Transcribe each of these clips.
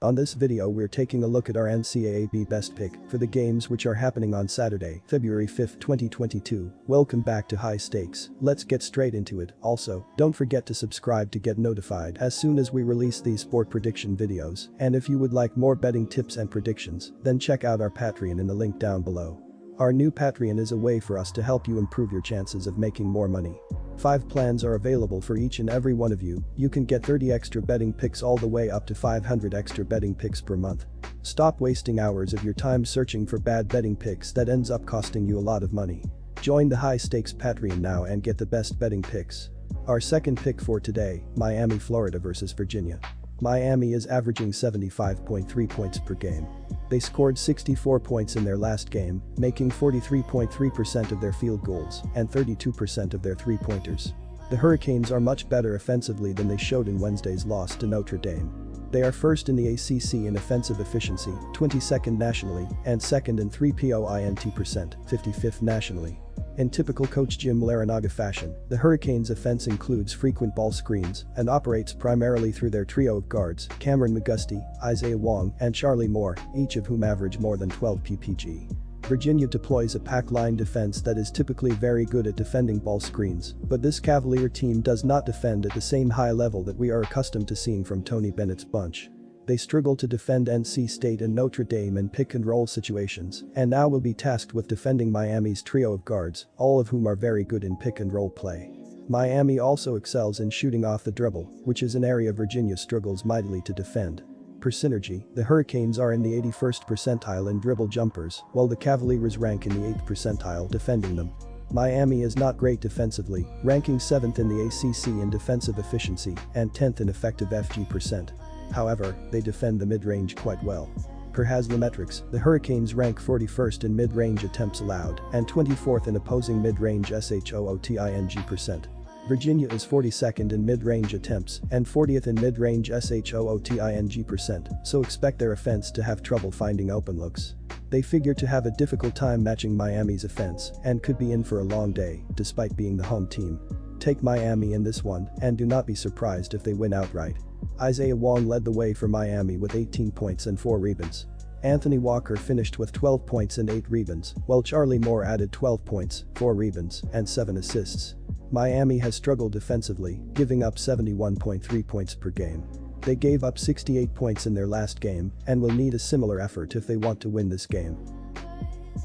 On this video we're taking a look at our NCAAB best pick for the games which are happening on Saturday, February 5, 2022. Welcome back to High Stakes. Let's get straight into it. Also, don't forget to subscribe to get notified as soon as we release these sport prediction videos. And if you would like more betting tips and predictions, then check out our Patreon in the link down below. Our new Patreon is a way for us to help you improve your chances of making more money. 5 plans are available for each and every one of you. You can get 30 extra betting picks all the way up to 500 extra betting picks per month. Stop wasting hours of your time searching for bad betting picks that ends up costing you a lot of money. Join the High Stakes Patreon now and get the best betting picks. Our second pick for today, Miami, Florida versus Virginia. Miami is averaging 75.3 points per game. They scored 64 points in their last game, making 43.3% of their field goals and 32% of their three-pointers. The Hurricanes are much better offensively than they showed in Wednesday's loss to Notre Dame. They are first in the ACC in offensive efficiency, 22nd nationally, and second in 3-point, 55th nationally. In typical Coach Jim Larranaga fashion, the Hurricanes' offense includes frequent ball screens and operates primarily through their trio of guards, Cameron McGusty, Isaiah Wong, and Charlie Moore, each of whom average more than 12 ppg. Virginia deploys a pack line defense that is typically very good at defending ball screens, but this Cavalier team does not defend at the same high level that we are accustomed to seeing from Tony Bennett's bunch. They struggle to defend NC State and Notre Dame in pick-and-roll situations, and now will be tasked with defending Miami's trio of guards, all of whom are very good in pick-and-roll play. Miami also excels in shooting off the dribble, which is an area Virginia struggles mightily to defend. Per synergy, the Hurricanes are in the 81st percentile in dribble jumpers, while the Cavaliers rank in the 8th percentile defending them. Miami is not great defensively, ranking 7th in the ACC in defensive efficiency and 10th in effective FG%. However, they defend the mid-range quite well. Per Haslametrics, the Hurricanes rank 41st in mid-range attempts allowed and 24th in opposing mid-range shooting%. Virginia is 42nd in mid-range attempts and 40th in mid-range shooting%, so expect their offense to have trouble finding open looks. They figure to have a difficult time matching Miami's offense and could be in for a long day, despite being the home team. Take Miami in this one and do not be surprised if they win outright. Isaiah Wong led the way for Miami with 18 points and 4 rebounds. Anthony Walker finished with 12 points and 8 rebounds, while Charlie Moore added 12 points, 4 rebounds, and 7 assists. Miami has struggled defensively, giving up 71.3 points per game. They gave up 68 points in their last game and will need a similar effort if they want to win this game.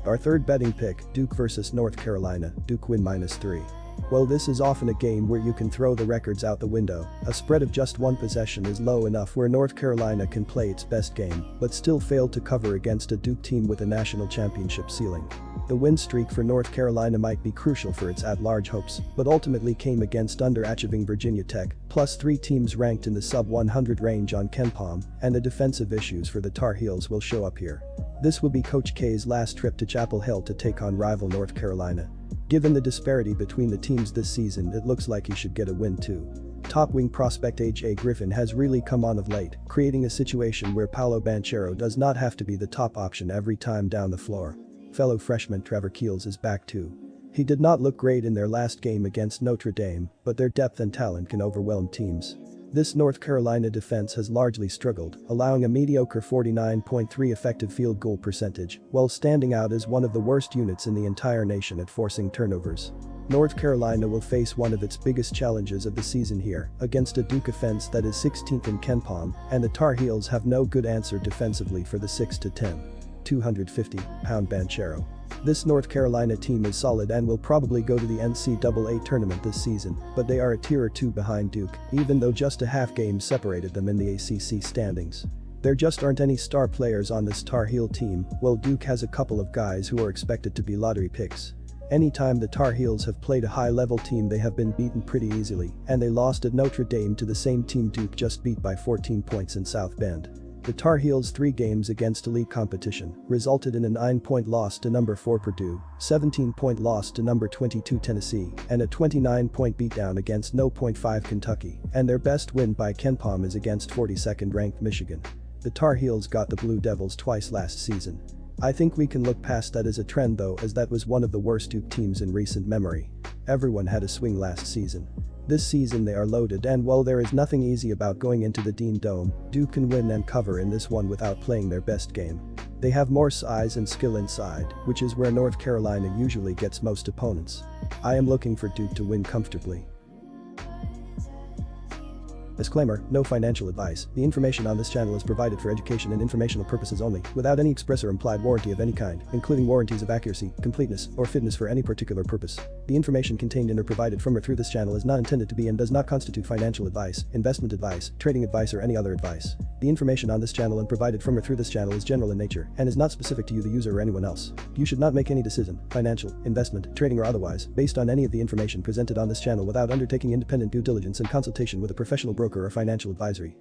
Our third betting pick, Duke versus North Carolina, Duke win -3. Well, this is often a game where you can throw the records out the window. A spread of just one possession is low enough where North Carolina can play its best game, but still fail to cover against a Duke team with a national championship ceiling. The win streak for North Carolina might be crucial for its at-large hopes, but ultimately came against underachieving Virginia Tech, plus 3 teams ranked in the sub-100 range on KenPom, and the defensive issues for the Tar Heels will show up here. This will be Coach K's last trip to Chapel Hill to take on rival North Carolina. Given the disparity between the teams this season, it looks like he should get a win too. Top wing prospect A.J. Griffin has really come on of late, creating a situation where Paolo Banchero does not have to be the top option every time down the floor. Fellow freshman Trevor Keels is back too. He did not look great in their last game against Notre Dame, but their depth and talent can overwhelm teams. This North Carolina defense has largely struggled, allowing a mediocre 49.3 effective field goal percentage, while standing out as one of the worst units in the entire nation at forcing turnovers. North Carolina will face one of its biggest challenges of the season here, against a Duke offense that is 16th in KenPom, and the Tar Heels have no good answer defensively for the 6'10", 250-pound Banchero. This North Carolina team is solid and will probably go to the NCAA tournament this season, but they are a tier or 2 behind Duke, even though just a half game separated them in the ACC standings. There just aren't any star players on this Tar Heel team, while Duke has a couple of guys who are expected to be lottery picks. Anytime the Tar Heels have played a high-level team, they have been beaten pretty easily, and they lost at Notre Dame to the same team Duke just beat by 14 points in South Bend. The Tar Heels' 3 games against elite competition resulted in a 9-point loss to number 4 Purdue, 17-point loss to number 22 Tennessee, and a 29-point beatdown against No. 5 Kentucky, and their best win by KenPom is against 42nd-ranked Michigan. The Tar Heels got the Blue Devils twice last season. I think we can look past that as a trend though, as that was one of the worst Duke teams in recent memory. Everyone had a swing last season. This season they are loaded, and while there is nothing easy about going into the Dean Dome, Duke can win and cover in this one without playing their best game. They have more size and skill inside, which is where North Carolina usually gets most opponents. I am looking for Duke to win comfortably. Disclaimer: no financial advice. The information on this channel is provided for education and informational purposes only, without any express or implied warranty of any kind, including warranties of accuracy, completeness, or fitness for any particular purpose. The information contained in or provided from or through this channel is not intended to be and does not constitute financial advice, investment advice, trading advice, or any other advice. The information on this channel and provided from or through this channel is general in nature and is not specific to you, the user, or anyone else. You should not make any decision, financial, investment, trading, or otherwise, based on any of the information presented on this channel without undertaking independent due diligence and consultation with a professional broker or financial advisory.